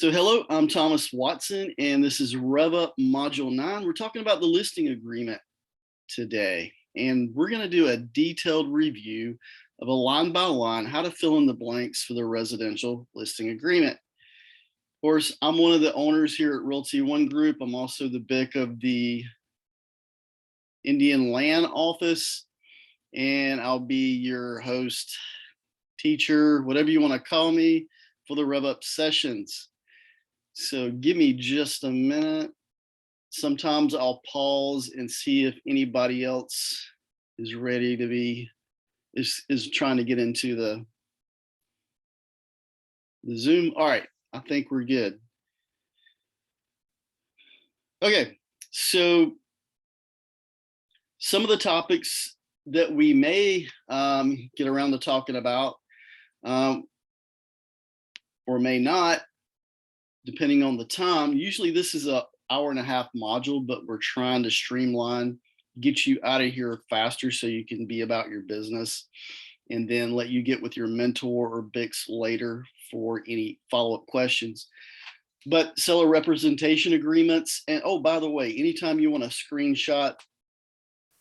So hello, I'm Thomas Watson, and this is Rev Up Module 9. We're talking about the listing agreement today, and we're going to do a detailed review of a line-by-line how to fill in the blanks for the residential listing agreement. Of course, I'm one of the owners here at Realty One Group. I'm also the BIC of the Indian Land Office, and I'll be your host, teacher, whatever you want to call me, for the Rev Up Sessions. So give me just a minute. Sometimes I'll pause and see if anybody else is ready to be, is trying to get into the Zoom. All right, I think we're good. Okay, so some of the topics that we may get around to talking about or may not, depending on the time. Usually this is an hour-and-a-half module, but we're trying to streamline, get you out of here faster so you can be about your business, and then let you get with your mentor or BICs later for any follow-up questions. But seller representation agreements, and oh, by the way, anytime you want to screenshot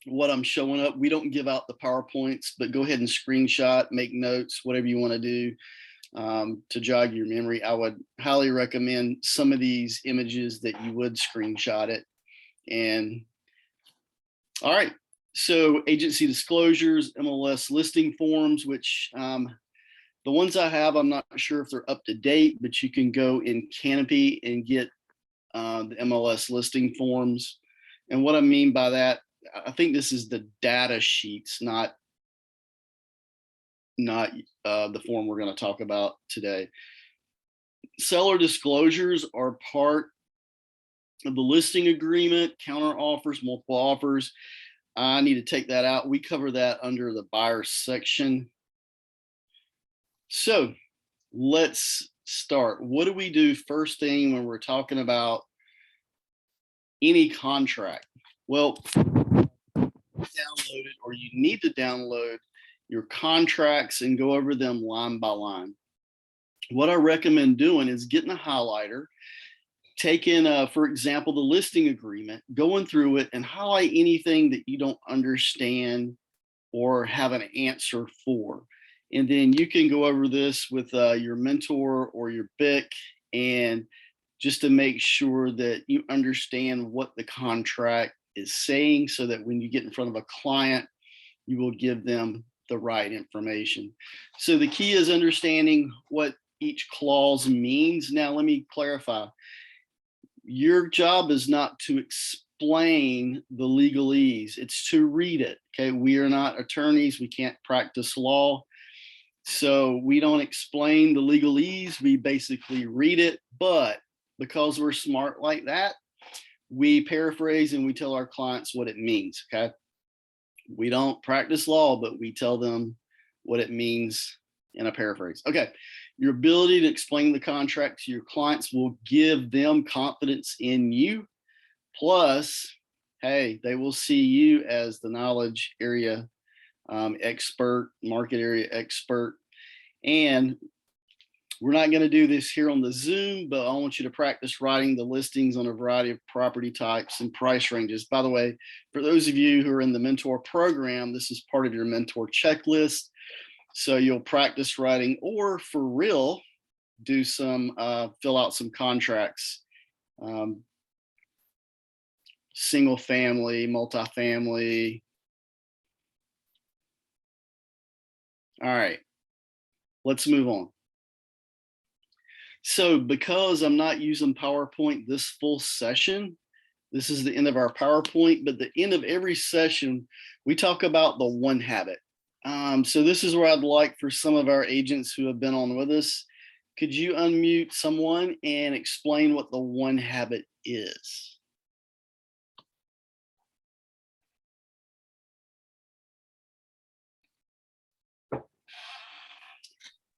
what I'm showing up, we don't give out the PowerPoints, but go ahead and screenshot, make notes, whatever you want to do. To jog your memory, I would highly recommend some of these images that you would screenshot it. And all right, so agency disclosures, MLS listing forms, which the ones I have, I'm not sure if they're up to date, but you can go in Canopy and get the MLS listing forms. And what I mean by that, I think this is the data sheets, not the form we're going to talk about today. Seller disclosures are part of the listing agreement, counter offers, multiple offers. I need to take that out. We cover that under the buyer section. So let's start. What do we do first thing when we're talking about any contract? Well, download it, or you need to download your contracts and go over them line by line. What I recommend doing is getting a highlighter, taking, for example, the listing agreement, going through it and highlight anything that you don't understand or have an answer for. And then you can go over this with your mentor or your BIC, and just to make sure that you understand what the contract is saying, so that when you get in front of a client, you will give them the right information. So the key is understanding what each clause means. Now, let me clarify. Your job is not to explain the legalese, it's to read it. Okay, we are not attorneys, we can't practice law. So we don't explain the legalese, we basically read it. But because we're smart like that, we paraphrase and we tell our clients what it means. Okay. We don't practice law, but we tell them what it means in a paraphrase. Okay. Your ability to explain the contract to your clients will give them confidence in you. Plus, hey, they will see you as the knowledge area expert, market area expert. And we're not going to do this here on the Zoom, but I want you to practice writing the listings on a variety of property types and price ranges. By the way, for those of you who are in the mentor program, this is part of your mentor checklist. So you'll practice writing, or for real, do some, fill out some contracts, single family, multifamily. All right, let's move on. So because I'm not using PowerPoint this full session, this is the end of our PowerPoint, but the end of every session, we talk about the one habit. So this is where I'd like for some of our agents who have been on with us, could you unmute someone and explain what the one habit is?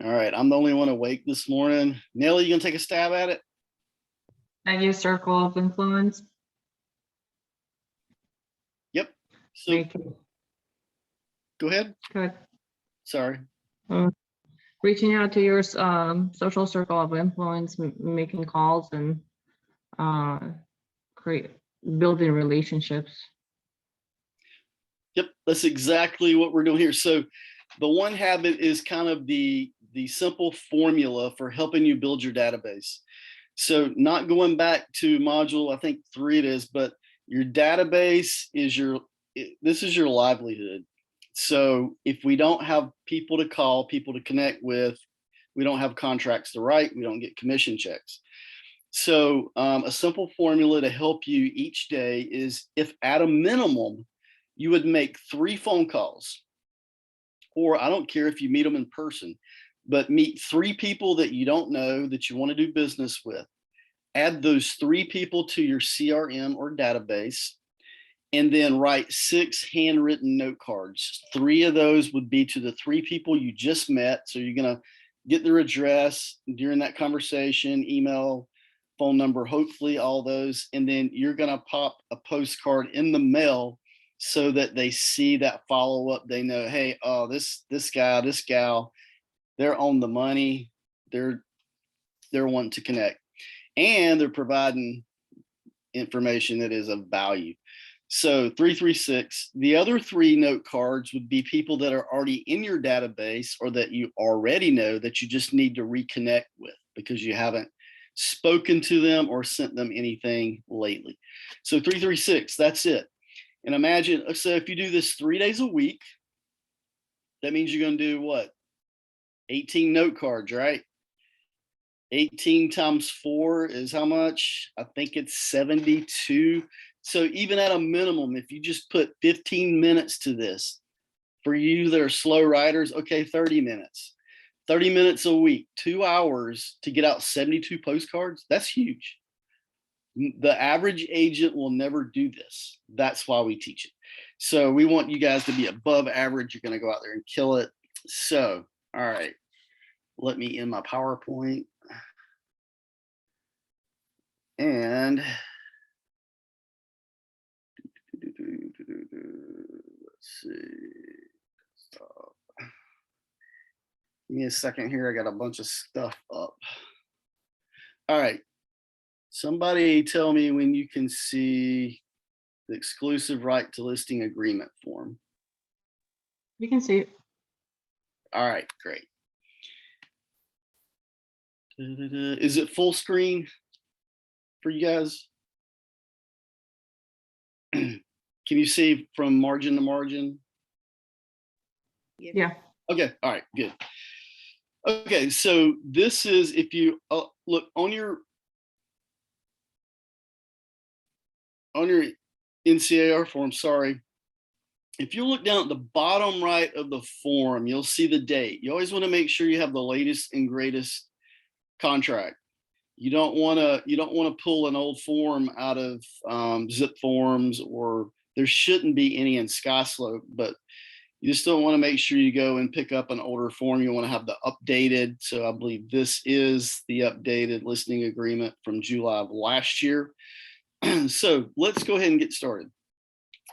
All right, I'm the only one awake this morning. Nelly, you gonna take a stab at it? I use circle of influence. Yep. So go ahead. Good. Sorry. Reaching out to your social circle of influence, making calls, and create building relationships. Yep, that's exactly what we're doing here. So the one habit is kind of the simple formula for helping you build your database. So not going back to module, I think 3 it is, but your database is this is your livelihood. So if we don't have people to call, people to connect with, we don't have contracts to write, we don't get commission checks. So a simple formula to help you each day is, if at a minimum, you would make 3 phone calls, or I don't care if you meet them in person, but meet 3 people that you don't know that you want to do business with. Add those 3 people to your CRM or database, and then write 6 handwritten note cards. 3 of those would be to the 3 people you just met. So you're going to get their address during that conversation, email, phone number, hopefully all those. And then you're going to pop a postcard in the mail so that they see that follow-up. They know, hey, oh, this guy, this gal, they're on the money. They're wanting to connect, and they're providing information that is of value. So 336. The other 3 note cards would be people that are already in your database, or that you already know that you just need to reconnect with because you haven't spoken to them or sent them anything lately. So 336, that's it. And imagine, so if you do this 3 days a week, that means you're going to do what? 18 note cards, right? 18 times 4 is how much? I think it's 72. So even at a minimum, if you just put 15 minutes to this, for you that are slow writers, okay, 30 minutes. 30 minutes a week, 2 hours to get out 72 postcards, that's huge. The average agent will never do this. That's why we teach it. So we want you guys to be above average. You're going to go out there and kill it. So, all right, let me end my PowerPoint. And let's see. Stop. Give me a second here. I got a bunch of stuff up. All right. Somebody tell me when you can see the exclusive right to listing agreement form. You can see it. All right, great. Is it full screen for you guys? Can you see from margin to margin? Yeah. Okay, all right, good. Okay, so this is, if you look on your NCAR form, sorry. If you look down at the bottom right of the form, you'll see the date. You always want to make sure you have the latest and greatest contract. You don't want to pull an old form out of Zip Forms, or there shouldn't be any in SkySlope, but you just don't want to make sure you go and pick up an older form. You want to have the updated. So I believe this is the updated listing agreement from July of last year. So let's go ahead and get started.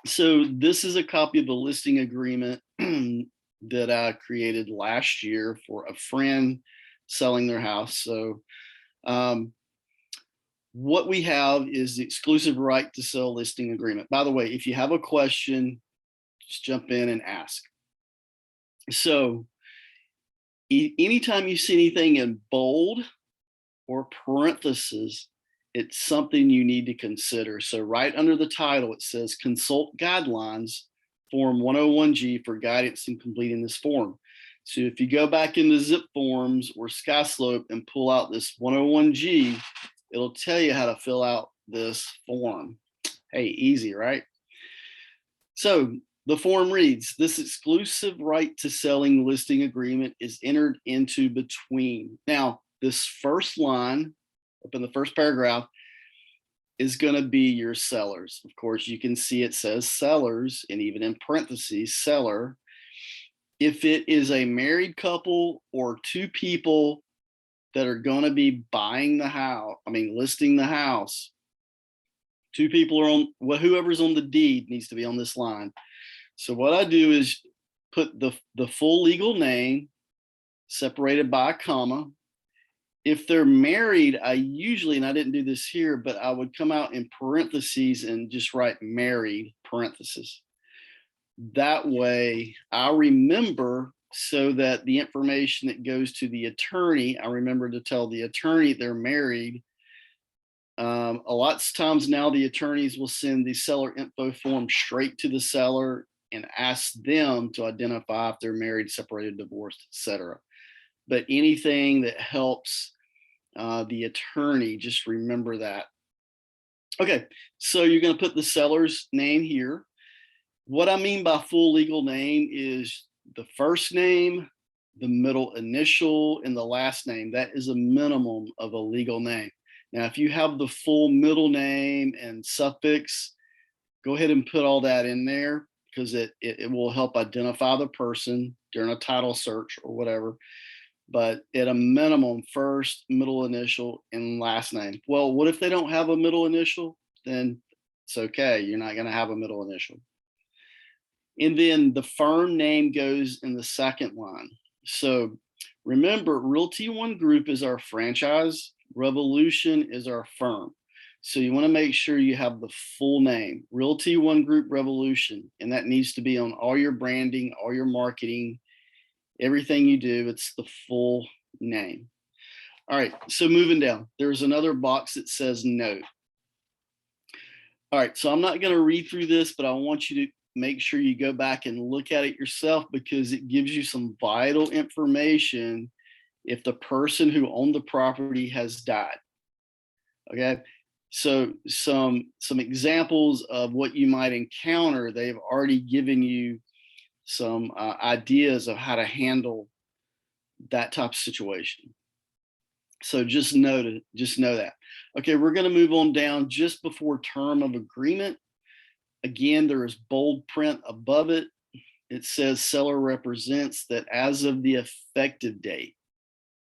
So this is a copy of the listing agreement that I created last year for a friend selling their house. So what we have is the exclusive right to sell listing agreement. By the way, if you have a question, just jump in and ask. So anytime you see anything in bold or parentheses, it's something you need to consider. So right under the title, it says consult guidelines form 101G for guidance in completing this form. So if you go back into Zip Forms or SkySlope and pull out this 101G, it'll tell you how to fill out this form. Hey, easy, right? So the form reads, this exclusive right to selling listing agreement is entered into between. Now, this first line up in the first paragraph is going to be your sellers. Of course, you can see it says sellers, and even in parentheses, seller. If it is a married couple or 2 people that are going to be buying the house, listing the house, 2 people are on, whoever's on the deed needs to be on this line. So what I do is put the full legal name, separated by a comma. If they're married, I usually, and I didn't do this here, but I would come out in parentheses and just write married parentheses. That way I remember, so that the information that goes to the attorney, I remember to tell the attorney they're married. A lot of times now the attorneys will send the seller info form straight to the seller and ask them to identify if they're married, separated, divorced, etc. But anything that helps the attorney, just remember that. Okay, so you're going to put the seller's name here. What I mean by full legal name is the first name, the middle initial, and the last name. That is a minimum of a legal name. Now, if you have the full middle name and suffix, go ahead and put all that in there, because it will help identify the person during a title search or whatever. But at a minimum, first, middle initial, and last name. Well, what if they don't have a middle initial? Then it's okay. You're not going to have a middle initial. And then the firm name goes in the second line. So remember, Realty One Group is our franchise. Revolution is our firm. So you want to make sure you have the full name, Realty One Group Revolution, and that needs to be on all your branding, all your marketing, everything you do. It's the full name. All right, so moving down, there's another box that says note. All right, so I'm not going to read through this, but I want you to make sure you go back and look at it yourself, because it gives you some vital information if the person who owned the property has died. Okay, so some examples of what you might encounter, they've already given you some ideas of how to handle that type of situation. So just know that. Okay, we're going to move on down just before term of agreement. Again, there is bold print above it. It says seller represents that as of the effective date.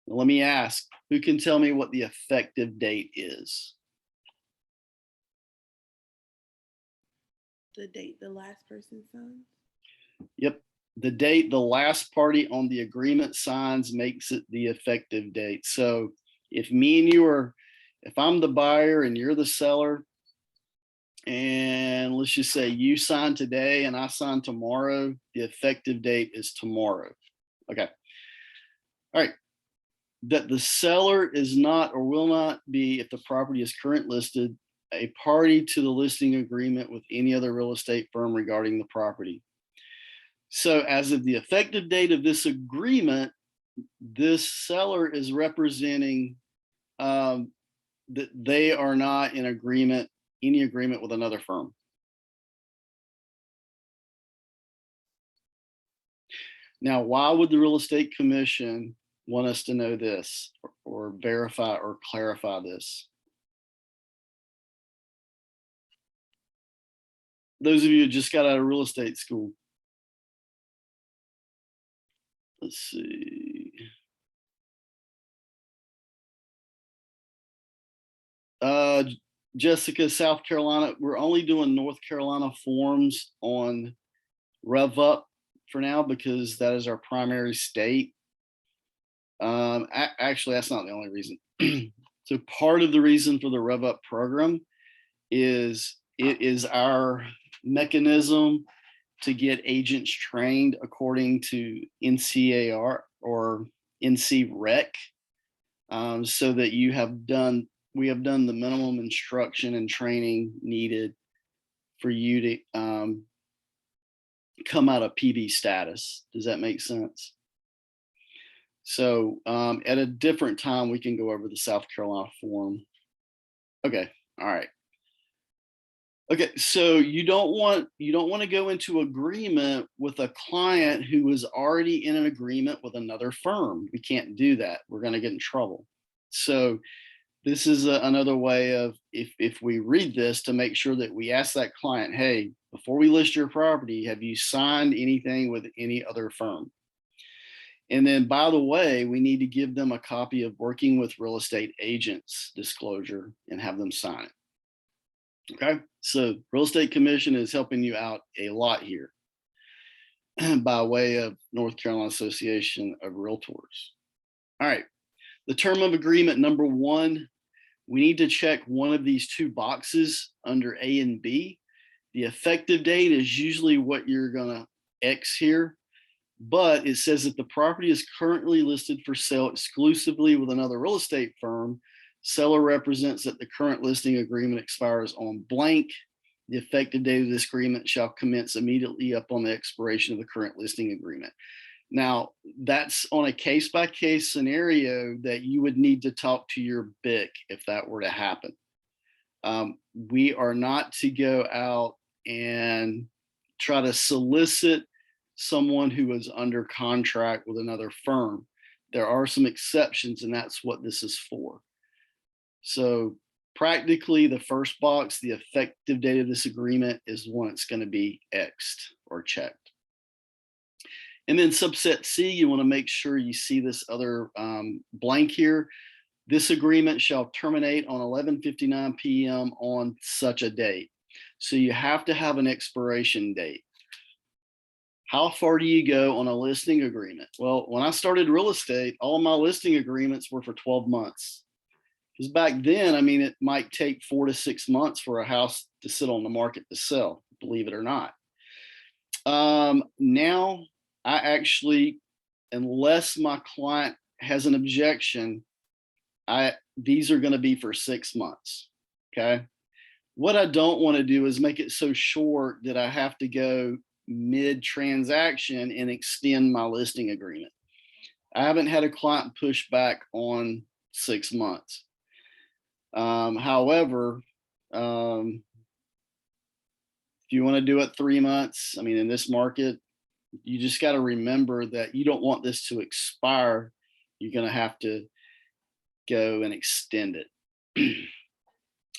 Now, let me ask, who can tell me what the effective date is? The date the last person signs? Yep. The date the last party on the agreement signs makes it the effective date. So if me and you are, if I'm the buyer and you're the seller, and let's just say you sign today and I sign tomorrow, the effective date is tomorrow. Okay. All right. That the seller is not or will not be, if the property is current listed, a party to the listing agreement with any other real estate firm regarding the property. So as of the effective date of this agreement, this seller is representing that they are not in agreement, any agreement with another firm. Now, why would the real estate commission want us to know this, or verify or clarify this? Those of you who just got out of real estate school. Let's see. Jessica, South Carolina, we're only doing North Carolina forms on Rev Up for now, because that is our primary state. Actually, that's not the only reason. So part of the reason for the Rev Up program is it is our mechanism to get agents trained according to NCAR or NCREC, so that we have done the minimum instruction and training needed for you to come out of PB status. Does that make sense? So at a different time, we can go over the South Carolina form. Okay, all right. Okay, so you don't want to go into agreement with a client who is already in an agreement with another firm. We can't do that. We're going to get in trouble. So this is another way of, if we read this, to make sure that we ask that client, hey, before we list your property, have you signed anything with any other firm? And then, by the way, we need to give them a copy of Working with Real Estate Agents disclosure and have them sign it. Okay, so real estate commission is helping you out a lot here. by way of North Carolina Association of Realtors. All right, the term of agreement number 1, we need to check one of these 2 boxes under A and B. The effective date is usually what you're gonna X here, but it says that the property is currently listed for sale exclusively with another real estate firm. Seller represents that the current listing agreement expires on blank. The effective date of this agreement shall commence immediately upon the expiration of the current listing agreement. Now, that's on a case-by-case scenario that you would need to talk to your BIC if that were to happen. We are not to go out and try to solicit someone who is under contract with another firm. There are some exceptions, and that's what this is for. So practically, the first box, the effective date of this agreement, is one that's going to be X'd or checked. And then subset C, you want to make sure you see this other blank here. This agreement shall terminate on 11:59 p.m. on such a date. So you have to have an expiration date. How far do you go on a listing agreement? Well, when I started real estate, all of my listing agreements were for 12 months. Because back then, I mean, it might take 4 to 6 months for a house to sit on the market to sell, believe it or not. Now, I actually, unless my client has an objection, these are going to be for 6 months. Okay. What I don't want to do is make it so short that I have to go mid-transaction and extend my listing agreement. I haven't had a client push back on 6 months. However, if you want to do it 3 months, I mean, in this market, you just got to remember that you don't want this to expire. You're going to have to go and extend it.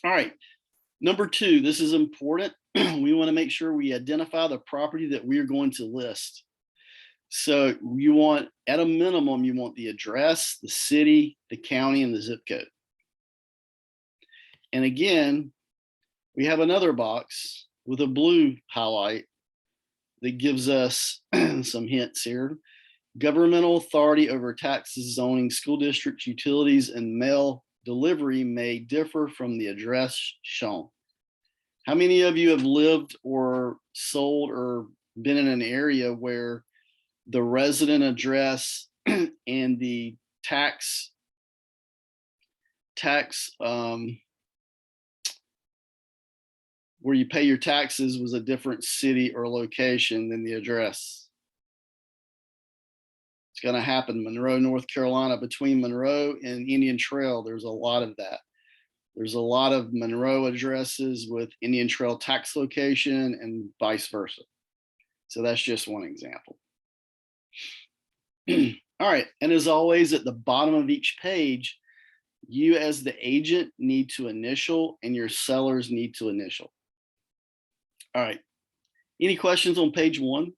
All right. Number 2, this is important. We want to make sure we identify the property that we are going to list. So you want, at a minimum, you want the address, the city, the county, and the zip code. And again, we have another box with a blue highlight that gives us some hints here. Governmental authority over taxes, zoning, school districts, utilities, and mail delivery may differ from the address shown. How many of you have lived or sold or been in an area where the resident address and the tax where you pay your taxes was a different city or location than the address? It's going to happen. Monroe, North Carolina, between Monroe and Indian Trail, there's a lot of that. There's a lot of Monroe addresses with Indian Trail tax location and vice versa. So that's just one example. All right. And as always, at the bottom of each page, you as the agent need to initial and your sellers need to initial. All right. Any questions on page 1?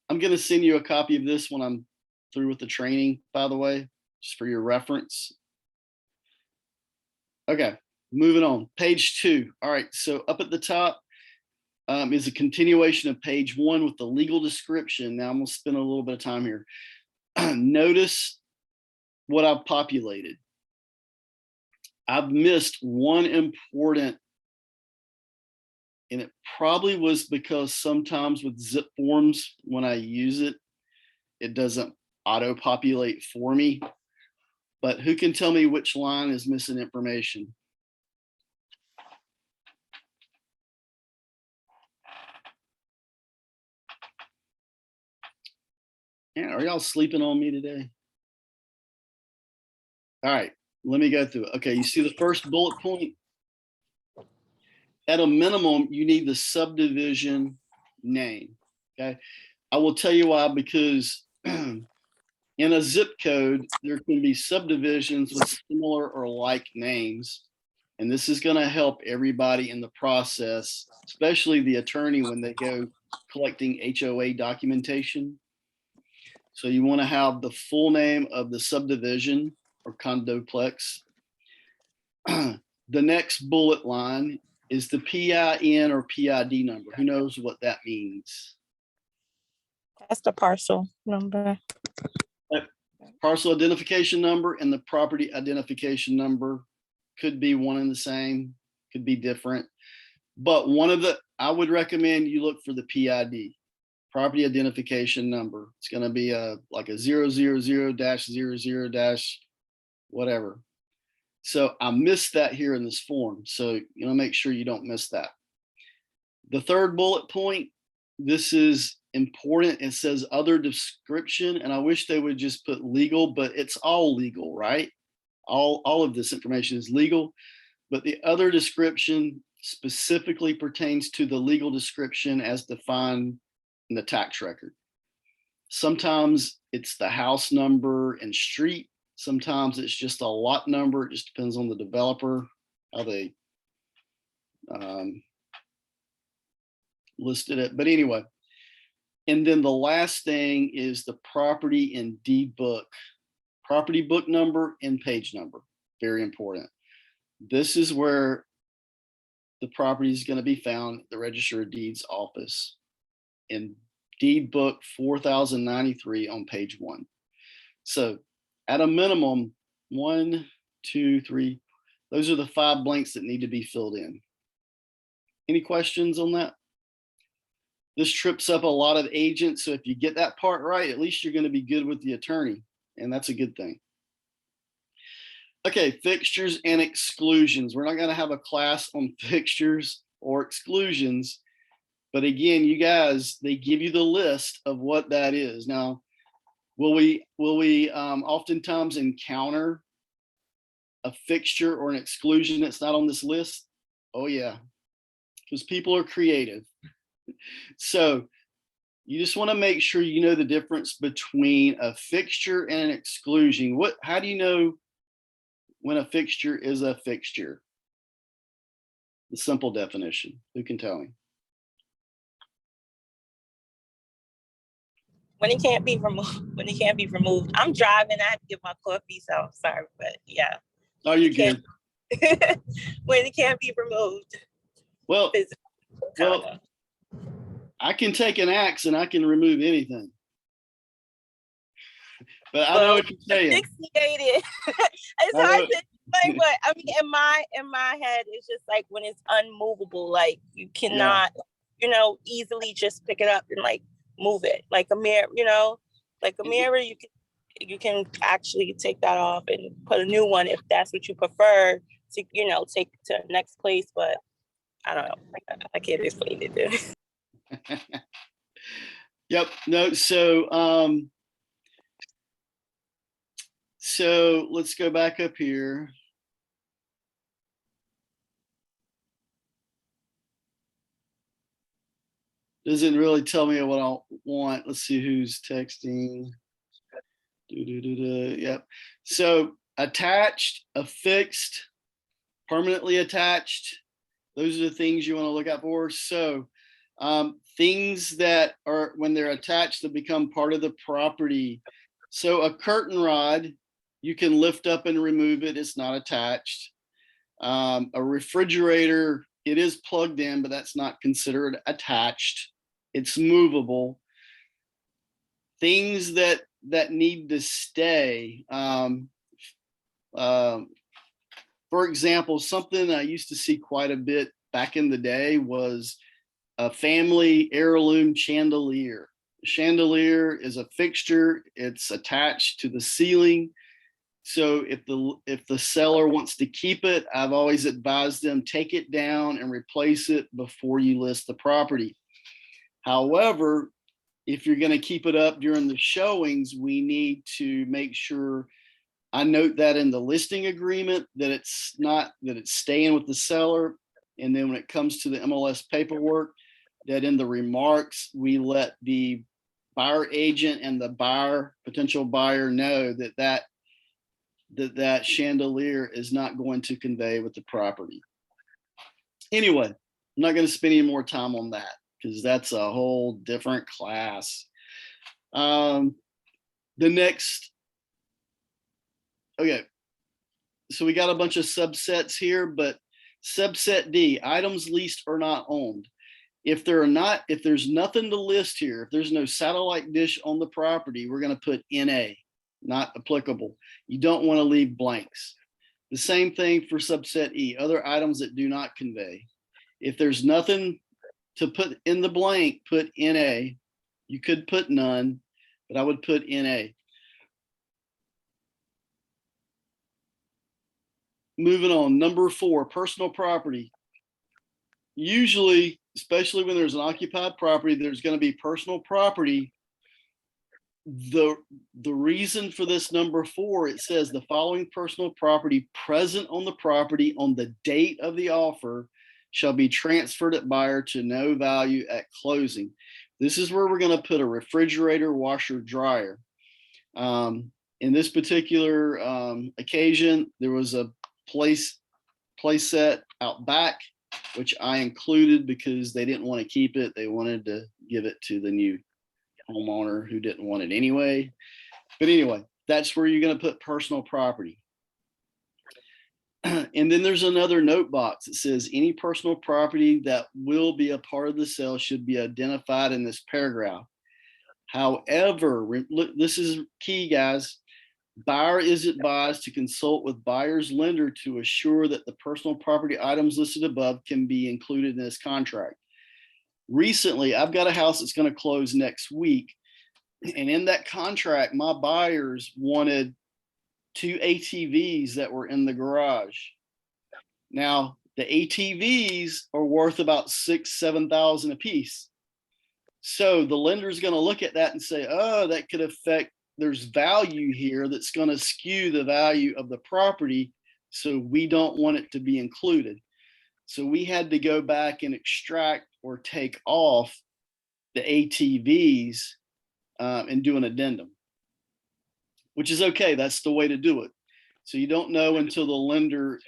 I'm going to send you a copy of this when I'm through with the training, by the way, just for your reference. Okay, moving on. Page 2. All right, so up at the top is a continuation of page 1 with the legal description. Now I'm going to spend a little bit of time here. Notice what I've populated. I've missed one important, and it probably was because sometimes with zip forms, when I use it, it doesn't auto-populate for me. But who can tell me which line is missing information? Yeah, are y'all sleeping on me today? All right, let me go through it. Okay, you see the first bullet point? At a minimum, you need the subdivision name, okay? I will tell you why, because in a zip code, there can be subdivisions with similar or like names. And this is going to help everybody in the process, especially the attorney when they go collecting HOA documentation. So you want to have the full name of the subdivision or condoplex. The next bullet line is the PIN or PID number. Who knows what that means? That's the parcel number. Parcel identification number and the property identification number could be one and the same, could be different. But I would recommend you look for the PID, property identification number. It's going to be like a 000-00- whatever. So I missed that here in this form. So, make sure you don't miss that. The third bullet point, this is important. It says other description, and I wish they would just put legal, but it's all legal, right? All of this information is legal, but the other description specifically pertains to the legal description as defined in the tax record. Sometimes it's the house number and street. Sometimes it's just a lot number. It just depends on the developer, how they listed it. But anyway, and then the last thing is the property and deed book, property book number and page number. Very important. This is where the property is going to be found at the Register of Deeds office in deed book 4093 on page 1. So at a minimum, 1, 2, 3, those are the 5 blanks that need to be filled in. Any questions on that? This trips up a lot of agents. So if you get that part right, at least you're going to be good with the attorney. And that's a good thing. Okay, fixtures and exclusions. We're not going to have a class on fixtures or exclusions. But again, you guys, they give you the list of what that is. Now, will we oftentimes encounter a fixture or an exclusion that's not on this list? Oh yeah, because people are creative. So you just want to make sure you know the difference between a fixture and an exclusion. How do you know when a fixture is a fixture? The simple definition. Who can tell me? When it can't be removed. When it can't be removed. I'm driving. I have to get my coffee, so I'm sorry, but yeah. Oh, you're good. When it can't be removed. Well, I can take an axe and I can remove anything. But I know what you're saying. Asphyxiated. It's hard to explain, but I mean, in my head, it's just like when it's unmovable, like you cannot, easily just pick it up and like move it, like a mirror, like a mirror. You can actually take that off and put a new one if that's what you prefer to, take to the next place. But I don't know. I can't explain it. Yep. No. So let's go back up here. Doesn't really tell me what I want. Let's see who's texting. Yep. So attached, affixed, permanently attached. Those are the things you want to look out for. So things that are, when they're attached, they become part of the property. So a curtain rod, you can lift up and remove it. It's not attached. A refrigerator, it is plugged in, but that's not considered attached. It's movable. Things that need to stay. For example, something I used to see quite a bit back in the day was a family heirloom chandelier. A chandelier is a fixture. It's attached to the ceiling. So if the seller wants to keep it, I've always advised them take it down and replace it before you list the property. However, if you're going to keep it up during the showings, we need to make sure I note that in the listing agreement that it's staying with the seller. And then when it comes to the MLS paperwork, that in the remarks, we let the buyer agent and the potential buyer know that chandelier is not going to convey with the property. Anyway, I'm not going to spend any more time on that because that's a whole different class. The next, okay, so we got a bunch of subsets here, but Subset D, items leased or not owned. If there's nothing to list here, if there's no satellite dish on the property, we're going to put NA, not applicable. You don't want to leave blanks. The same thing for subset E, other items that do not convey. If there's nothing to put in the blank, put NA. You could put none, but I would put NA. Moving on, number 4, personal property. Usually, especially when there's an occupied property, there's going to be personal property. The reason for this number 4, it says the following personal property present on the property on the date of the offer shall be transferred at buyer to no value at closing. This is where we're going to put a refrigerator, washer, dryer. In this particular occasion, there was a place set out back, which I included because they didn't want to keep it. They wanted to give it to the new homeowner who didn't want it anyway. But anyway, that's where you're going to put personal property. And then there's another note box that says any personal property that will be a part of the sale should be identified in this paragraph. However, look, this is key, guys. Buyer is advised to consult with buyer's lender to assure that the personal property items listed above can be included in this contract. Recently, I've got a house that's going to close next week. And in that contract, my buyers wanted 2 ATVs that were in the garage. Now, the ATVs are worth about $6,000-7,000 a piece. So the lender is going to look at that and say, oh, that could affect, there's value here that's going to skew the value of the property. So we don't want it to be included. So we had to go back and extract or take off the ATVs and do an addendum, which is okay. That's the way to do it. So you don't know until the lender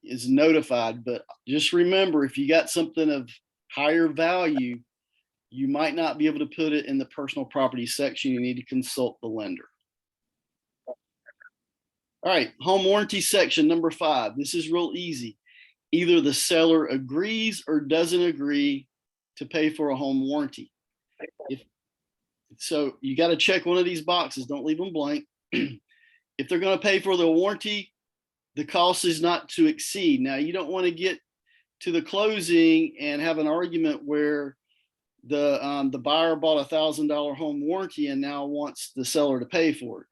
is notified, but just remember, if you got something of higher value, you might not be able to put it in the personal property section. You need to consult the lender. All right, home warranty section number 5. This is real easy. Either the seller agrees or doesn't agree to pay for a home warranty. So you got to check one of these boxes. Don't leave them blank. If they're going to pay for the warranty, the cost is not to exceed. Now, you don't want to get to the closing and have an argument where the buyer bought $1,000 home warranty and now wants the seller to pay for it.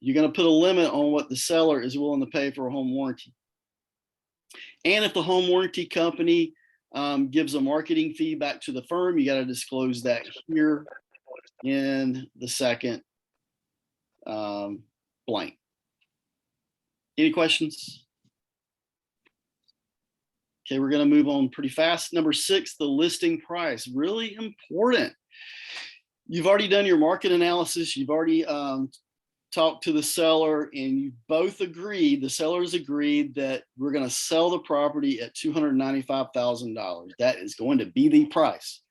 You're going to put a limit on what the seller is willing to pay for a home warranty. And if the home warranty company gives a marketing fee back to the firm, you got to disclose that here in the second blank. Any questions? Okay, we're going to move on pretty fast. Number 6, the listing price. Really important. You've already done your market analysis. You've already talked to the seller, and you both agreed, the sellers agreed that we're going to sell the property at $295,000. That is going to be the price.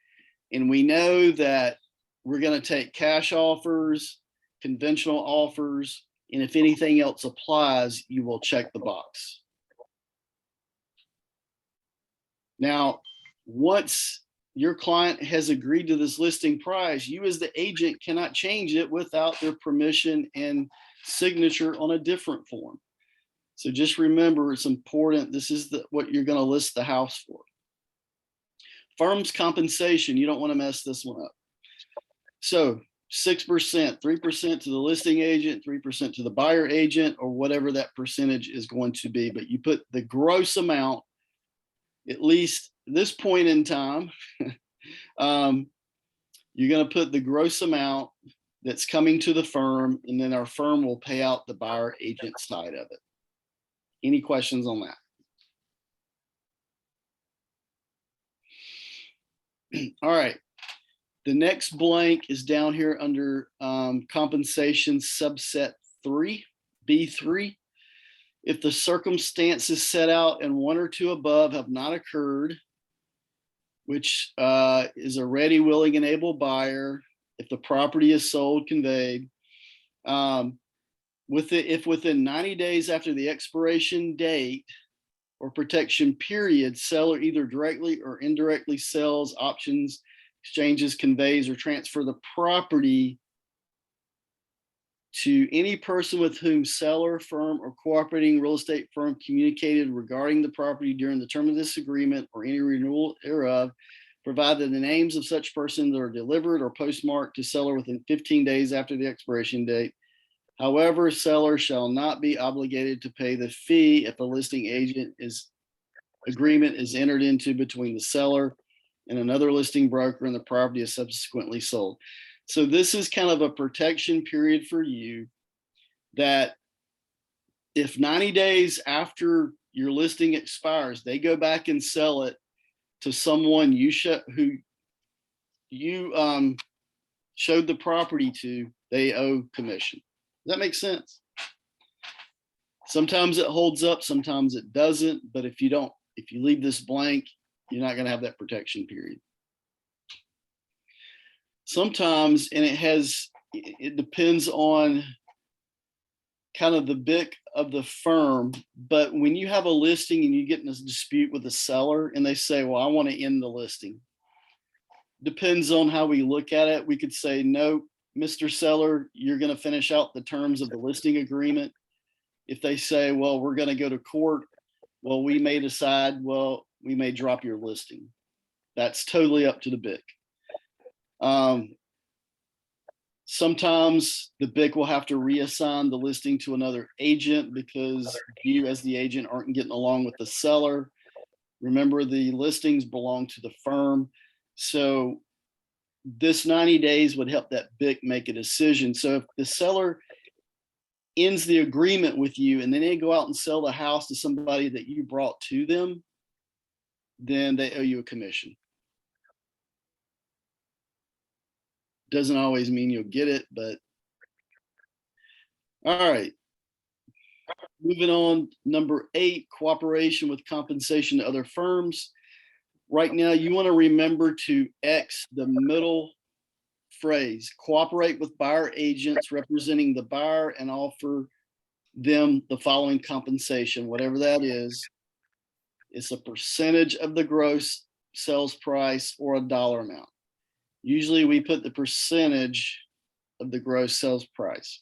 And we know that we're going to take cash offers, conventional offers, and if anything else applies, you will check the box. Now, once your client has agreed to this listing price, you as the agent cannot change it without their permission and signature on a different form. So just remember, it's important. This is what you're going to list the house for. Firm's compensation, you don't want to mess this one up. So 6%, 3% to the listing agent, 3% to the buyer agent, or whatever that percentage is going to be. But you put the gross amount, at least this point in time, you're going to put the gross amount that's coming to the firm, and then our firm will pay out the buyer agent side of it. Any questions on that? All right. The next blank is down here under compensation subset 3, B3. If the circumstances set out in 1 or 2 above have not occurred, which is a ready, willing, and able buyer, if the property is sold, conveyed, if within 90 days after the expiration date, or protection period, seller either directly or indirectly sells, options, exchanges, conveys, or transfer the property to any person with whom seller, firm, or cooperating real estate firm communicated regarding the property during the term of this agreement or any renewal thereof, provided the names of such persons are delivered or postmarked to seller within 15 days after the expiration date. However, seller shall not be obligated to pay the fee if a listing agent agreement is entered into between the seller and another listing broker and the property is subsequently sold. So this is kind of a protection period for you that if 90 days after your listing expires, they go back and sell it to someone who you showed the property to, they owe commission. Does that make sense? Sometimes it holds up, sometimes it doesn't, but if you leave this blank, you're not going to have that protection period. Sometimes, and it depends on kind of the BIC of the firm, but when you have a listing and you get in a dispute with the seller and they say, well, I want to end the listing. Depends on how we look at it. We could say, no, Mr. Seller, you're going to finish out the terms of the listing agreement. If they say, well, we're going to go to court, well, we may decide, well, we may drop your listing. That's totally up to the BIC. Sometimes the BIC will have to reassign the listing to another agent because you as the agent aren't getting along with the seller. Remember, the listings belong to the firm. So this 90 days would help that BIC make a decision. So if the seller ends the agreement with you and then they go out and sell the house to somebody that you brought to them, then they owe you a commission. Doesn't always mean you'll get it, but all right. Moving on, number 8, cooperation with compensation to other firms. Right now, you want to remember to X the middle phrase, cooperate with buyer agents representing the buyer and offer them the following compensation, whatever that is. It's a percentage of the gross sales price or a dollar amount. Usually we put the percentage of the gross sales price.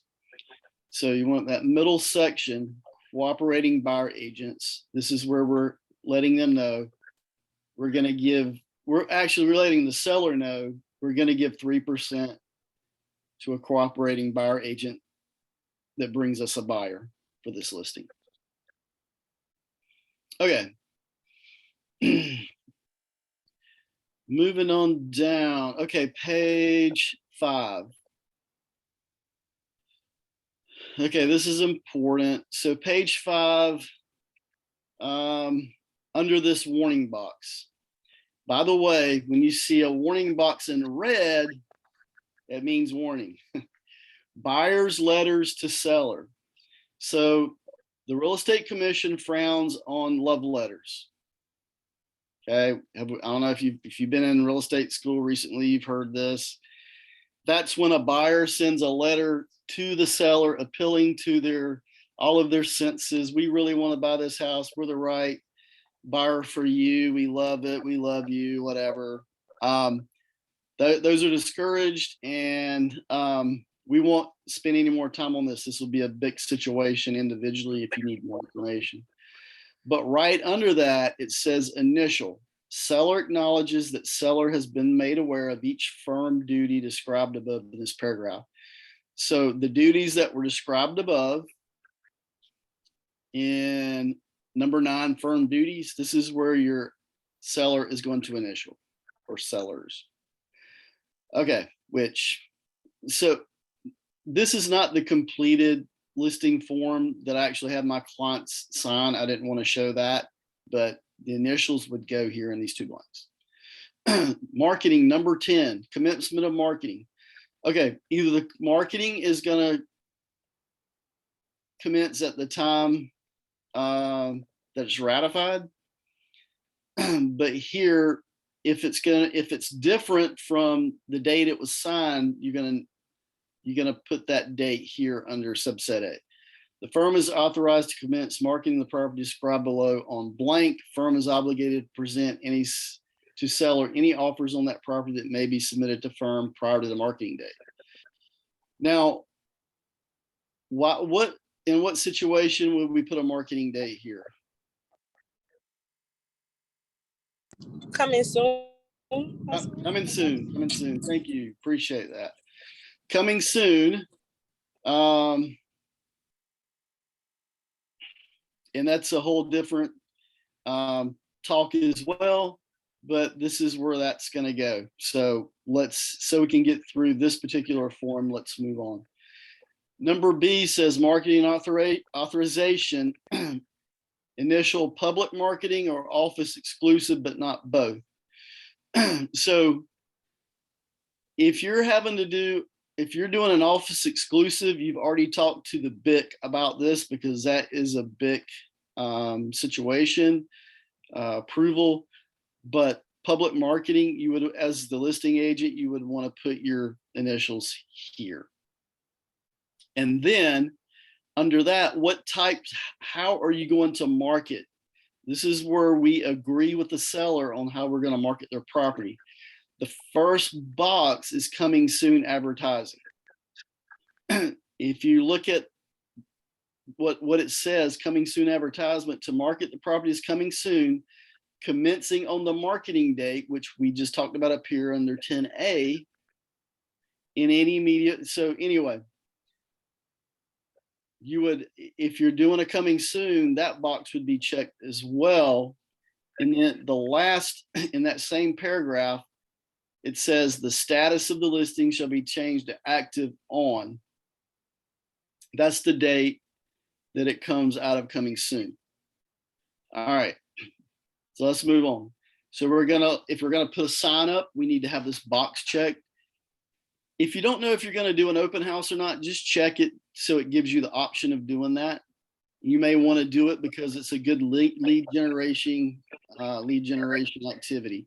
So you want that middle section, cooperating buyer agents. This is where we're letting them know we're actually letting the seller know we're going to give 3% to a cooperating buyer agent that brings us a buyer for this listing. Okay. Moving on down. Okay, page 5. Okay, this is important. So page 5, under this warning box. By the way, when you see a warning box in red, that means warning. Buyer's letters to seller. So the Real Estate Commission frowns on love letters. Okay, I don't know if you've been in real estate school recently, you've heard this. That's when a buyer sends a letter to the seller appealing to all of their senses. We really want to buy this house. We're the right buyer for you. We love it. We love you, whatever. Those are discouraged, and we won't spend any more time on this. This will be a big situation individually if you need more information. But right under that, it says initial. Seller acknowledges that seller has been made aware of each firm duty described above in this paragraph. So the duties that were described above in number 9, firm duties, this is where your seller is going to initial, or sellers. Okay, so this is not the completed listing form that I actually have my clients sign. I didn't want to show that, but the initials would go here in these 2 blanks. Marketing, number 10, commencement of marketing. Okay, either the marketing is going to commence at the time that it's ratified, but here, if it's different from the date it was signed, you're gonna put that date here under subset A. The firm is authorized to commence marketing the property described below on blank. Firm is obligated to present to seller any offers on that property that may be submitted to firm prior to the marketing date. Now, in what situation would we put a marketing date here? Coming soon. Coming soon. Coming soon. Thank you. Appreciate that. Coming soon. And that's a whole different talk as well, but this is where that's going to go. So so we can get through this particular form, let's move on. Number B says marketing authorization, initial public marketing or office exclusive, but not both. So if you're doing an office exclusive, you've already talked to the BIC about this because that is a BIC situation, approval. But public marketing, you would, as the listing agent, you would want to put your initials here. And then under that, how are you going to market? This is where we agree with the seller on how we're going to market their property. The first box is coming soon advertising. If you look at what it says, coming soon advertisement, to market the property is coming soon, commencing on the marketing date, which we just talked about up here under 10A, in any media. So anyway, you would, if you're doing a coming soon, that box would be checked as well. And then the last, in that same paragraph, it says the status of the listing shall be changed to active on. That's the date that it comes out of coming soon. All right, so let's move on. So if we're gonna put a sign up, we need to have this box checked. If you don't know if you're gonna do an open house or not, just check it so it gives you the option of doing that. You may want to do it because it's a good lead generation activity.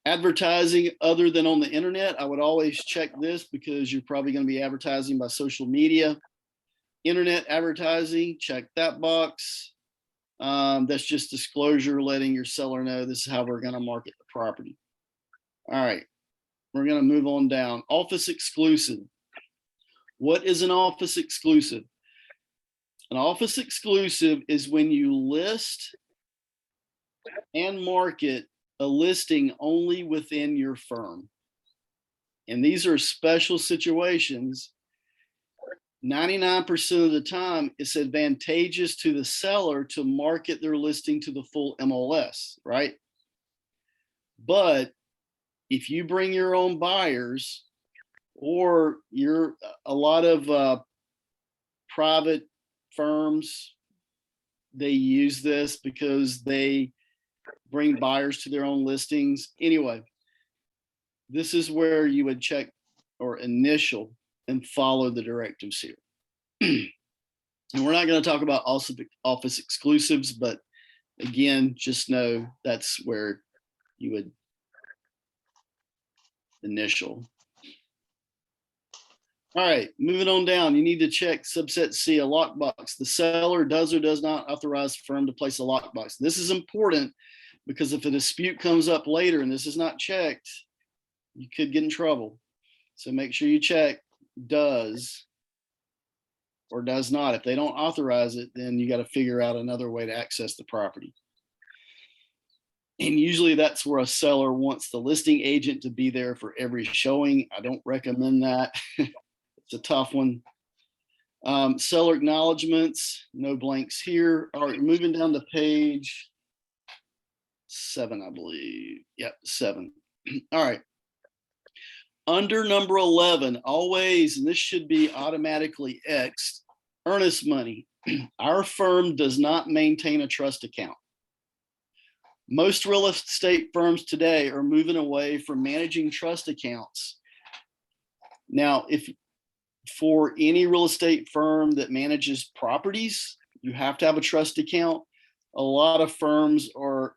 Advertising other than on the internet, I would always check this because you're probably going to be advertising by social media. Internet advertising, check that box. That's just disclosure, letting your seller know this is how we're going to market the property. All right, we're going to move on down. Office exclusive. What is an office exclusive? An office exclusive is when you list and market a listing only within your firm. And these are special situations. 99% of the time, it's advantageous to the seller to market their listing to the full MLS, right? But if you bring your own buyers, or a lot of private firms, they use this because they bring buyers to their own listings. Anyway, this is where you would check or initial and follow the directives here. And we're not going to talk about office exclusives, but again, just know that's where you would initial. All right, moving on down, you need to check subset C, a lockbox. The seller does or does not authorize the firm to place a lockbox. This is important because if a dispute comes up later and this is not checked, you could get in trouble. So make sure you check does or does not. If they don't authorize it, then you got to figure out another way to access the property. And usually that's where a seller wants the listing agent to be there for every showing. I don't recommend that. It's a tough one. Seller acknowledgements, no blanks here. All right, moving down to page 7, I believe. Yep, 7. All right. Under number 11, always, and this should be automatically X'd, earnest money. Our firm does not maintain a trust account. Most real estate firms today are moving away from managing trust accounts. Now, if for any real estate firm that manages properties, you have to have a trust account. A lot of firms are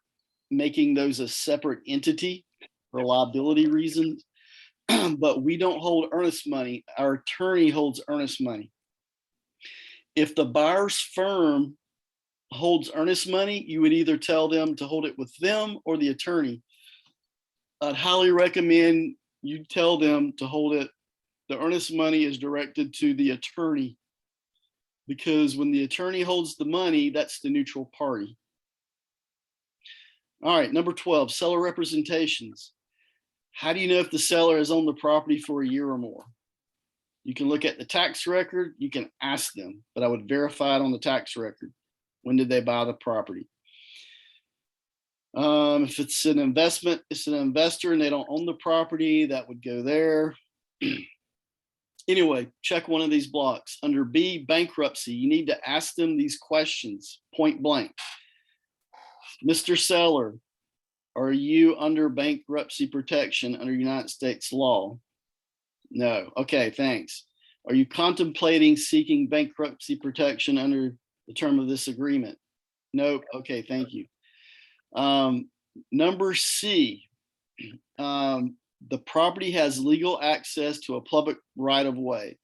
making those a separate entity for liability reasons, but we don't hold earnest money. Our attorney holds earnest money. If the buyer's firm holds earnest money, you would either tell them to hold it with them or the attorney. I'd highly recommend you tell them to hold it. The earnest money is directed to the attorney, because when the attorney holds the money, that's the neutral party. All right, number 12, seller representations. How do you know if the seller has owned the property for a year or more? You can look at the tax record, you can ask them, but I would verify it on the tax record. When did they buy the property? If it's an investment, it's an investor and they don't own the property, that would go there. Anyway, check one of these blocks. Under B, bankruptcy, you need to ask them these questions, point blank. Mr. Seller, are you under bankruptcy protection under United States law? No. Okay, thanks. Are you contemplating seeking bankruptcy protection under the term of this agreement? Nope. Okay, thank you. Number C, the property has legal access to a public right of way.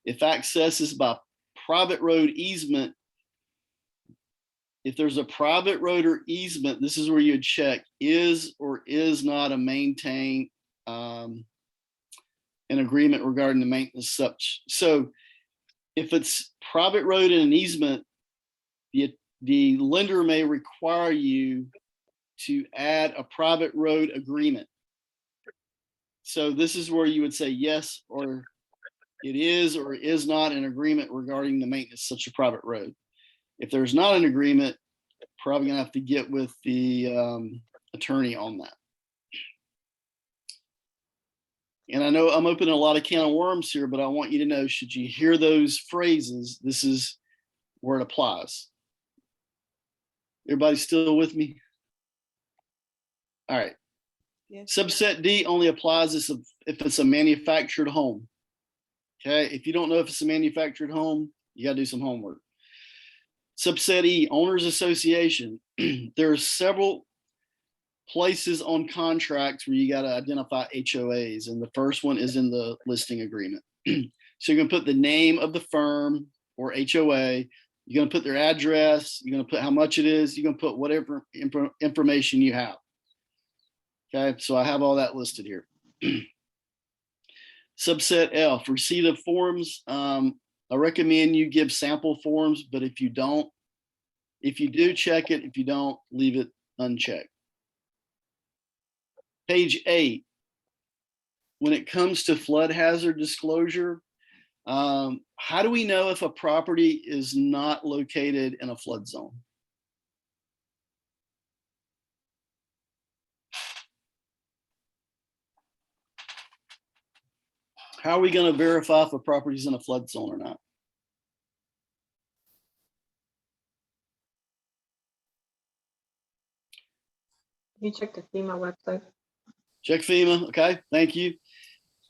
If access is by private road easement, if there's a private road or easement, this is where you'd check is or is not a maintain an agreement regarding the maintenance such. So if it's private road and an easement, the lender may require you to add a private road agreement. So this is where you would say yes, or it is or is not an agreement regarding the maintenance of such a private road. If there's not an agreement, probably gonna have to get with the attorney on that. And I know I'm opening a lot of can of worms here, but I want you to know, should you hear those phrases, this is where it applies. Everybody still with me? All right. Yes. Subset D only applies if it's a manufactured home. Okay, if you don't know if it's a manufactured home, you gotta do some homework. Subset E, owners association. There are several places on contracts where you gotta identify HOAs, and the first one is in the listing agreement. So you're gonna put the name of the firm or HOA, you're gonna put their address, you're gonna put how much it is, you're gonna put whatever information you have. Okay, so I have all that listed here. Subset F, receipt of forms. I recommend you give sample forms, but if you do, check it. If you don't, leave it unchecked. Page 8, when it comes to flood hazard disclosure, how do we know if a property is not located in a flood zone? How are we going to verify if a property is in a flood zone or not? You check the FEMA website. Check FEMA. Okay, thank you.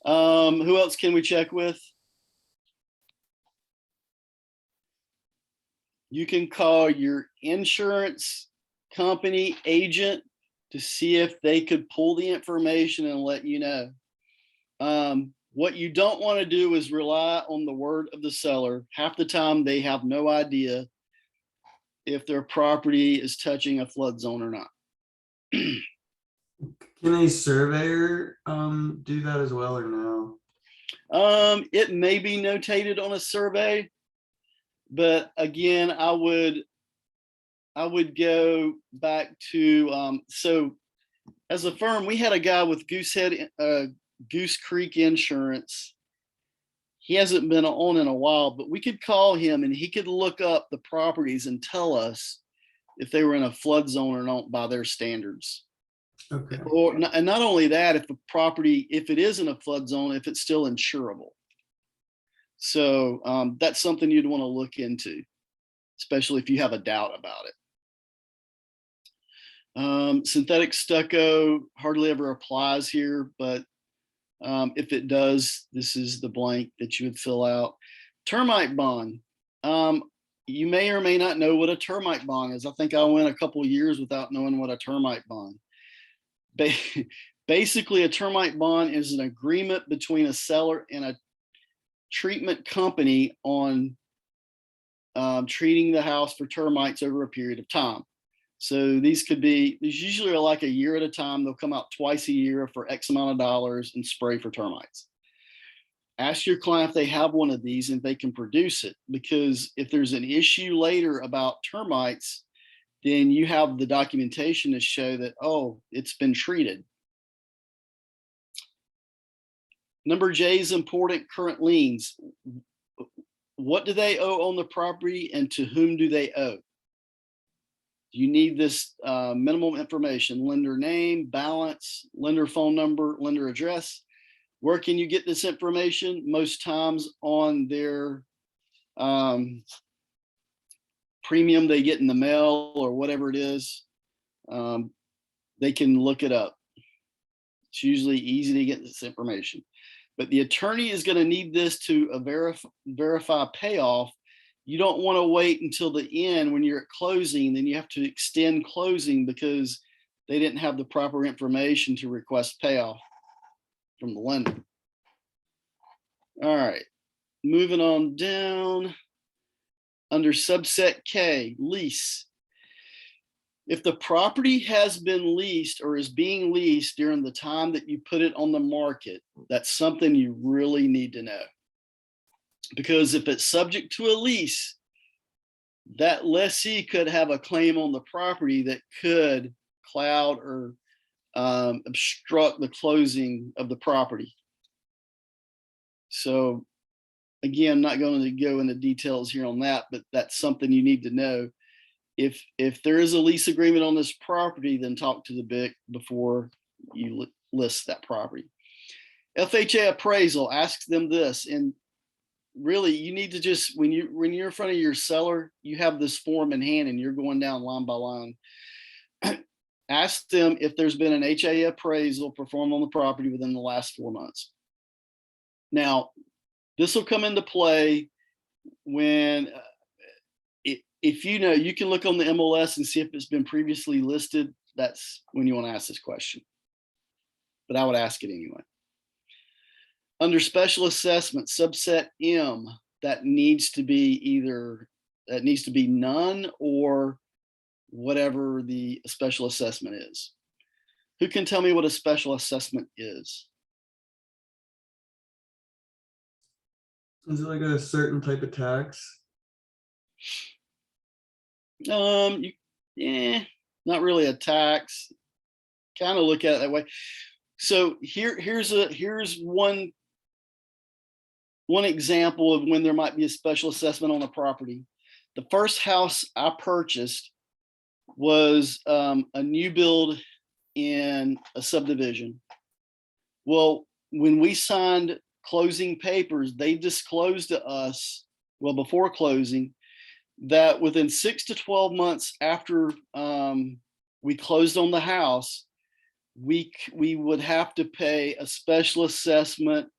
Who else can we check with? You can call your insurance company agent to see if they could pull the information and let you know. What you don't want to do is rely on the word of the seller. Half the time they have no idea if their property is touching a flood zone or not. Can a surveyor do that as well or no? It may be notated on a survey, but again, I would go back to so as a firm, we had a guy with Goose Creek Insurance. He hasn't been on in a while, but we could call him and he could look up the properties and tell us if they were in a flood zone or not by their standards. Okay. And not only that, if the property, if it is in a flood zone, if it's still insurable. So that's something you'd want to look into, especially if you have a doubt about it. Synthetic stucco hardly ever applies here, but if it does, this is the blank that you would fill out. Termite bond. You may or may not know what a termite bond is. I think I went a couple of years without knowing what a termite bond. Basically, a termite bond is an agreement between a seller and a treatment company on treating the house for termites over a period of time. So these usually are like a year at a time. They'll come out twice a year for X amount of dollars and spray for termites. Ask your client if they have one of these and they can produce it, because if there's an issue later about termites, then you have the documentation to show that, oh, it's been treated. Number J is important: current liens. What do they owe on the property and to whom do they owe? You need this minimum information: lender name, balance, lender phone number, lender address. Where can you get this information? Most times on their premium they get in the mail or whatever it is. They can look it up. It's usually easy to get this information. But the attorney is going to need this to verify payoff. You don't want to wait until the end when you're at closing, then you have to extend closing because they didn't have the proper information to request payoff from the lender. All right, moving on down. Under subset K, lease. If the property has been leased or is being leased during the time that you put it on the market, that's something you really need to know. Because if it's subject to a lease, that lessee could have a claim on the property that could cloud or obstruct the closing of the property. So again, not going to go into details here on that, but that's something you need to know. If there is a lease agreement on this property, then talk to the BIC before you list that property. FHA appraisal, ask them this, and really you need to just, when you're in front of your seller, you have this form in hand and you're going down line by line. Ask them if there's been an HA appraisal performed on the property within the last 4 months. Now, this will come into play when, if you know, you can look on the MLS and see if it's been previously listed. That's when you want to ask this question. But I would ask it anyway. Under special assessment, subset M, that needs to be none or whatever the special assessment is. Who can tell me what a special assessment is? Is it like a certain type of tax? Not really a tax. Kind of look at it that way. So here's one example of when there might be a special assessment on a property. The first house I purchased was a new build in a subdivision. Well, when we signed closing papers, they disclosed to us, well, before closing, that within 6 to 12 months after we closed on the house, we would have to pay a special assessment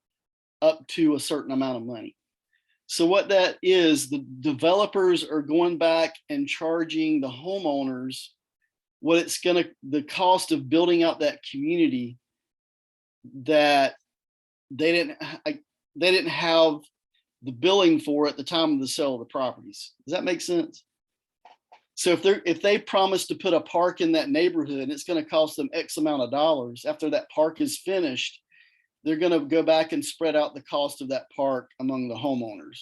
up to a certain amount of money. So what that is, the developers are going back and charging the homeowners what it's the cost of building out that community that they didn't have the billing for at the time of the sale of the properties. Does that make sense? So if they promise to put a park in that neighborhood and it's going to cost them X amount of dollars, after that park is finished, they're going to go back and spread out the cost of that park among the homeowners.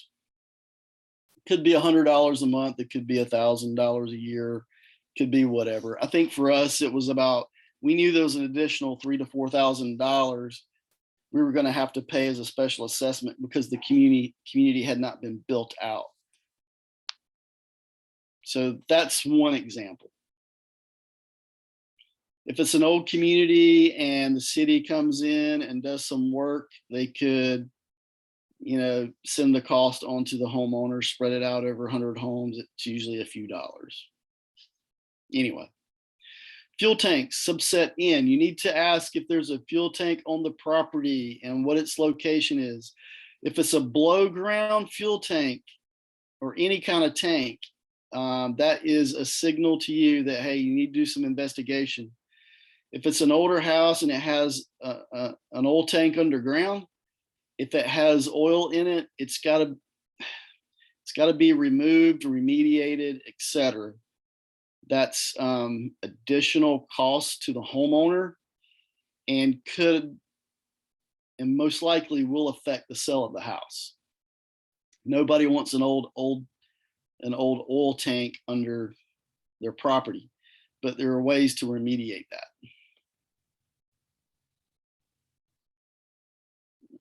It could be $100 a month. It could be $1,000 a year. Could be whatever. I think for us, it was about, we knew there was an additional $3,000 to $4,000 we were going to have to pay as a special assessment because the community had not been built out. So that's one example. If it's an old community and the city comes in and does some work, they could, send the cost onto the homeowner, spread it out over 100 homes. It's usually a few dollars. Anyway, fuel tanks, subset N. You need to ask if there's a fuel tank on the property and what its location is. If it's a below ground fuel tank or any kind of tank, that is a signal to you that, hey, you need to do some investigation. If it's an older house and it has an oil tank underground, if it has oil in it, it's got to, It's got to be removed, remediated, etc. That's additional cost to the homeowner and could and most likely will affect the sale of the house. Nobody wants an old oil tank under their property, but there are ways to remediate that.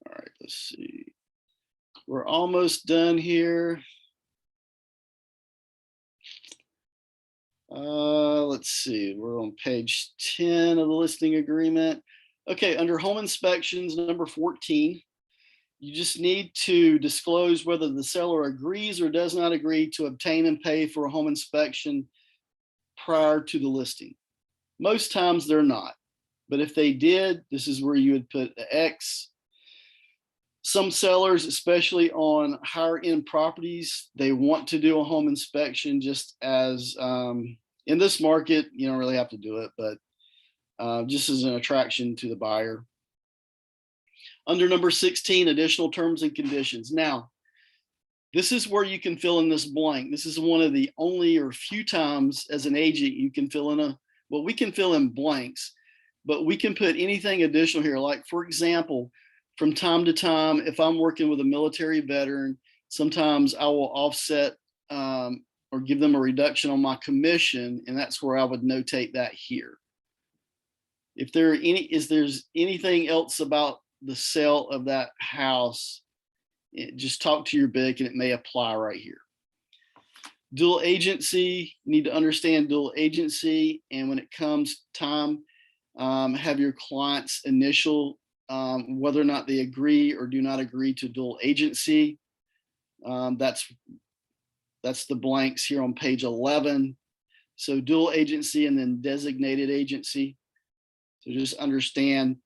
All right, let's see. We're almost done here. Let's see, we're on page 10 of the listing agreement. Okay, under home inspections, number 14, you just need to disclose whether the seller agrees or does not agree to obtain and pay for a home inspection prior to the listing. Most times they're not, but if they did, this is where you would put an X. Some sellers, especially on higher end properties, they want to do a home inspection just as in this market, you don't really have to do it, but just as an attraction to the buyer. Under number 16, additional terms and conditions. Now, this is where you can fill in this blank. This is one of the only or few times as an agent you can fill in we can fill in blanks, but we can put anything additional here. Like, for example, from time to time, if I'm working with a military veteran, sometimes I will offset or give them a reduction on my commission, and that's where I would notate that here. If there's anything else about the sale of that house, just talk to your BIC and it may apply right here. Dual agency, you need to understand dual agency, and when it comes time, have your client's initial whether or not they agree or do not agree to dual agency. That's the blanks here on page 11. So dual agency and then designated agency. So just understand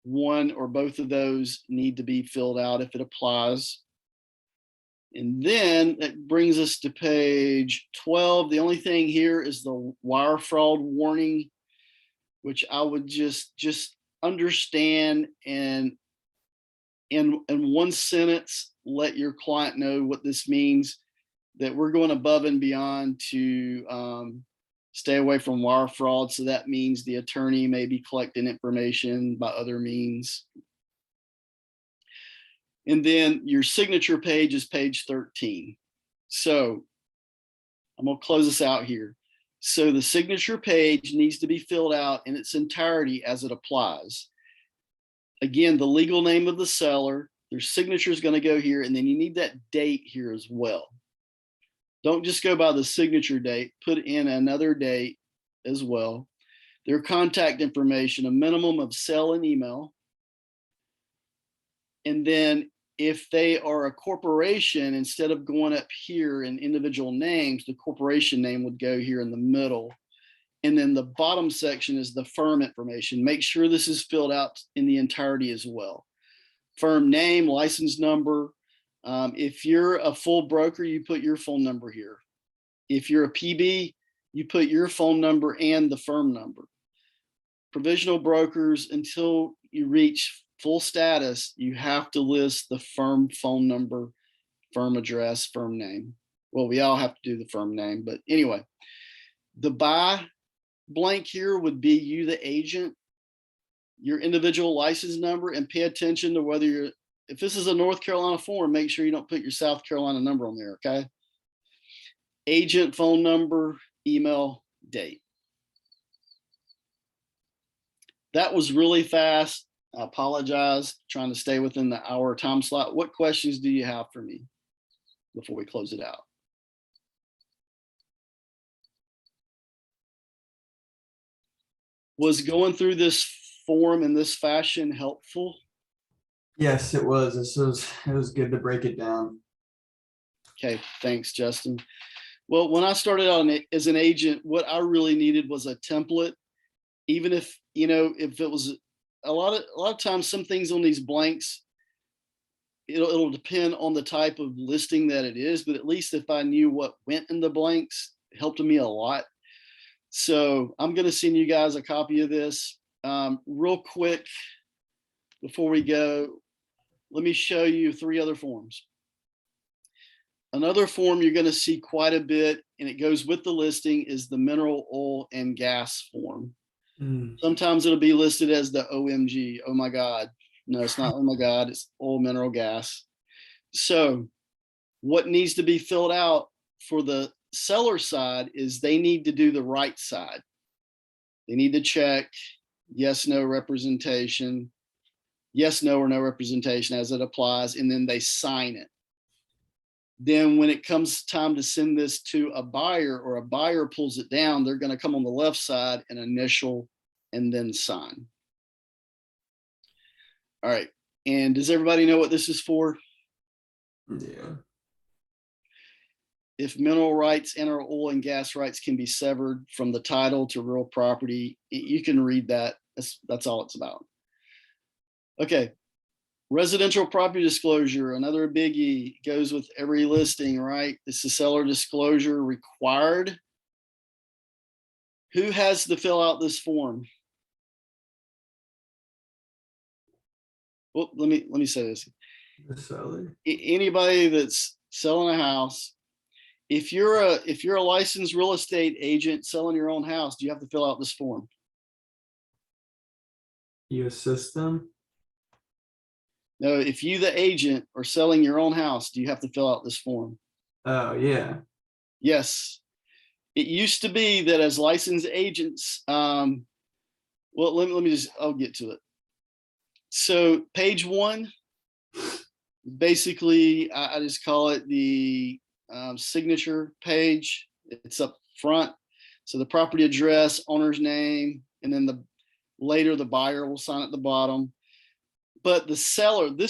one or both of those need to be filled out if it applies. And then that brings us to page 12. The only thing here is the wire fraud warning, which I would just understand and in one sentence, let your client know what this means, that we're going above and beyond to stay away from wire fraud. So that means the attorney may be collecting information by other means. And then your signature page is page 13. So I'm going to close this out here. So the signature page needs to be filled out in its entirety as it applies. Again, the legal name of the seller, their signature is going to go here, and then you need that date here as well. Don't just go by the signature date, put in another date as well. Their contact information, a minimum of cell and email. And then if they are a corporation, instead of going up here in individual names, the corporation name would go here in the middle. And then the bottom section is the firm information. Make sure this is filled out in the entirety as well. Firm name, license number. If you're a full broker, you put your phone number here. If you're a PB, you put your phone number and the firm number. Provisional brokers, until you reach full status, you have to list the firm phone number, firm address, firm name. Well, we all have to do the firm name, but anyway, the buy blank here would be you, the agent, your individual license number, and pay attention to whether you're, if this is a North Carolina form, make sure you don't put your South Carolina number on there, okay? Agent phone number, email, date. That was really fast. I apologize, trying to stay within the hour time slot. What questions do you have for me before we close it out? Was going through this form in this fashion helpful? Yes, it was. It was good to break it down. Okay, thanks, Justin. Well, when I started out as an agent, what I really needed was a template. Even if, you know, if it was a lot of times, some things on these blanks, it'll depend on the type of listing that it is, but at least if I knew what went in the blanks, it helped me a lot. So I'm going to send you guys a copy of this real quick before we go. Let me show you 3 other forms. Another form you're going to see quite a bit, and it goes with the listing, is the mineral oil and gas form. Sometimes it'll be listed as the OMG, oh my God. No, it's not oh my God, it's oil, mineral, gas. So what needs to be filled out for the seller side is they need to do the right side. They need to check yes, no representation, yes, no, or no representation as it applies, and then they sign it. Then when it comes time to send this to a buyer, or a buyer pulls it down, they're going to come on the left side and initial and then sign. All right. And does everybody know what this is for? Yeah. If mineral rights and or oil and gas rights can be severed from the title to real property, you can read that. That's all it's about. Okay. Residential property disclosure, another biggie, goes with every listing, right? This is seller disclosure required. Who has to fill out this form? Well, let me say this. The seller. Anybody that's selling a house, if you're a licensed real estate agent selling your own house, do you have to fill out this form? You assist them? No, if you, the agent, are selling your own house, do you have to fill out this form? Oh, yeah. Yes. It used to be that as licensed agents, well, let me just, I'll get to it. So page 1, basically, I just call it the signature page. It's up front. So the property address, owner's name, and then later the buyer will sign at the bottom. But the seller, the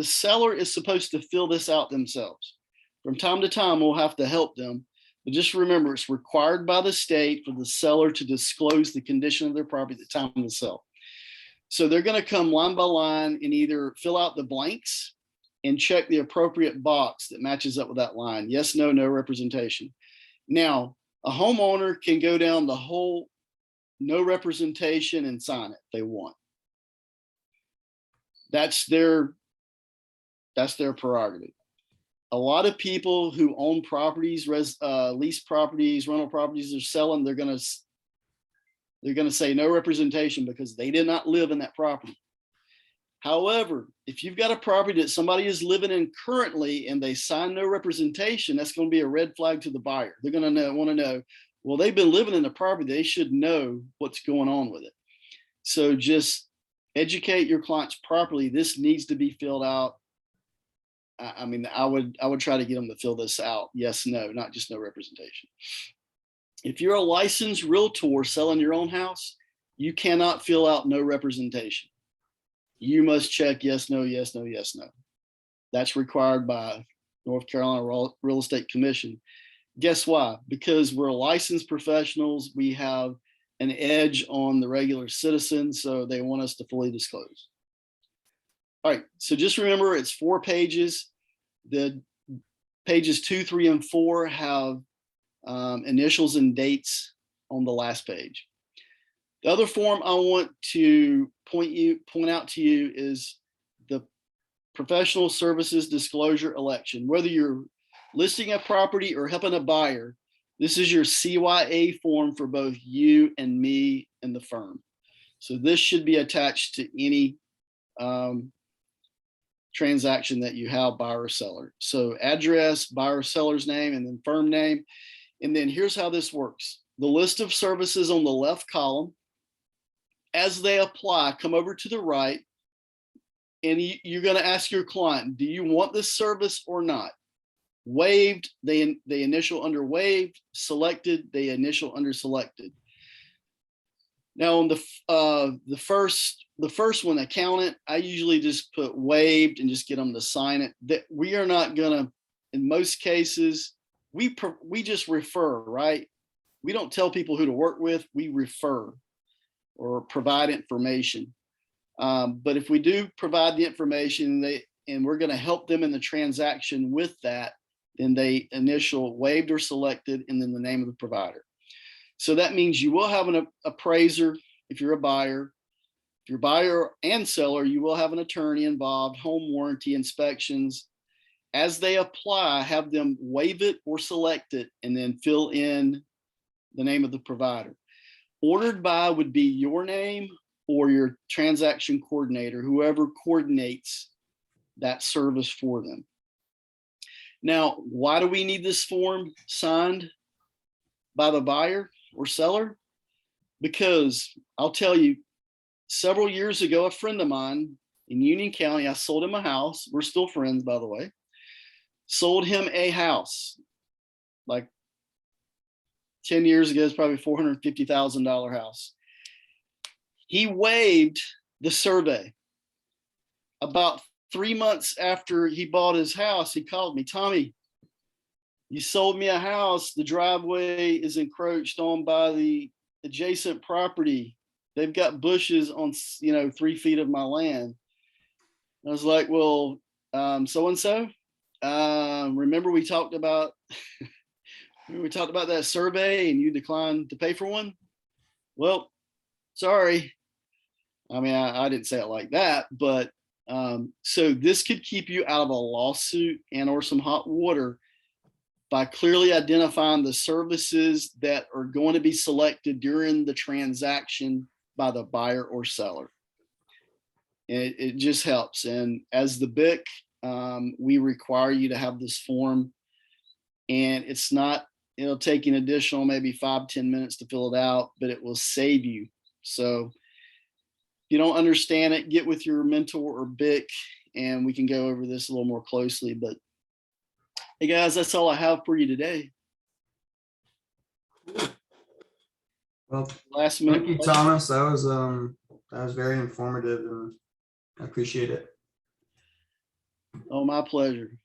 seller is supposed to fill this out themselves. From time to time, we'll have to help them. But just remember, it's required by the state for the seller to disclose the condition of their property at the time of the sale. So they're going to come line by line and either fill out the blanks and check the appropriate box that matches up with that line. Yes, no, no representation. Now, a homeowner can go down the whole no representation and sign it if they want. That's their prerogative. A lot of people who own properties, lease properties, rental properties, they're selling, they're going to say no representation because they did not live in that property. However, if you've got a property that somebody is living in currently and they sign no representation, that's going to be a red flag to the buyer. They're going to want to know, well, they've been living in the property. They should know what's going on with it. So just educate your clients properly. This needs to be filled out. I mean, I would try to get them to fill this out. Yes, no, not just no representation. If you're a licensed realtor selling your own house, you cannot fill out no representation. You must check yes, no, yes, no, yes, no. That's required by North Carolina Real Estate Commission. Guess why? Because we're licensed professionals. We have an edge on the regular citizen, so they want us to fully disclose. All right, so just remember it's 4 pages. The pages 2, 3, and 4 have initials and dates on the last page. The other form I want to point out to you is the professional services disclosure election. Whether you're listing a property or helping a buyer, this is your CYA form for both you and me and the firm. So this should be attached to any transaction that you have, buyer or seller. So address, buyer or seller's name, and then firm name. And then here's how this works. The list of services on the left column, as they apply, come over to the right, and you're going to ask your client, do you want this service or not? Waived, they initial under waived. Selected, they initial under selected. Now on the first one, accountant, I usually just put waived and just get them to sign it. That we are not gonna, in most cases, we just refer, right? We don't tell people who to work with. We refer or provide information. But if we do provide the information, and we're going to help them in the transaction with that, then they initial waived or selected, and then the name of the provider. So that means you will have an appraiser if you're a buyer. If you're buyer and seller, you will have an attorney involved, home warranty inspections. as they apply, have them waive it or select it and then fill in the name of the provider. Ordered by would be your name or your transaction coordinator, whoever coordinates that service for them. Now, why do we need this form signed by the buyer or seller? Because I'll tell you, several years ago, a friend of mine in Union County, I sold him a house. We're still friends, by the way. Sold him a house like 10 years ago. It's probably $450,000 house. He waived the survey. About 3 months after he bought his house, he called me, "Tommy, you sold me a house. The driveway is encroached on by the adjacent property. They've got bushes on, 3 feet of my land." I was like, "Well, so-and-so, remember we talked about that survey and you declined to pay for one? Well, sorry." I mean, I didn't say it like that, but so this could keep you out of a lawsuit and or some hot water by clearly identifying the services that are going to be selected during the transaction by the buyer or seller. It just helps. And as the BIC, we require you to have this form, and it'll take an additional maybe 5-10 minutes to fill it out, but it will save you. So if you don't understand it, get with your mentor or BIC and we can go over this a little more closely. But hey guys, that's all I have for you today. Well, Last minute. thank you, Thomas. That was very informative, and I appreciate it. Oh, my pleasure.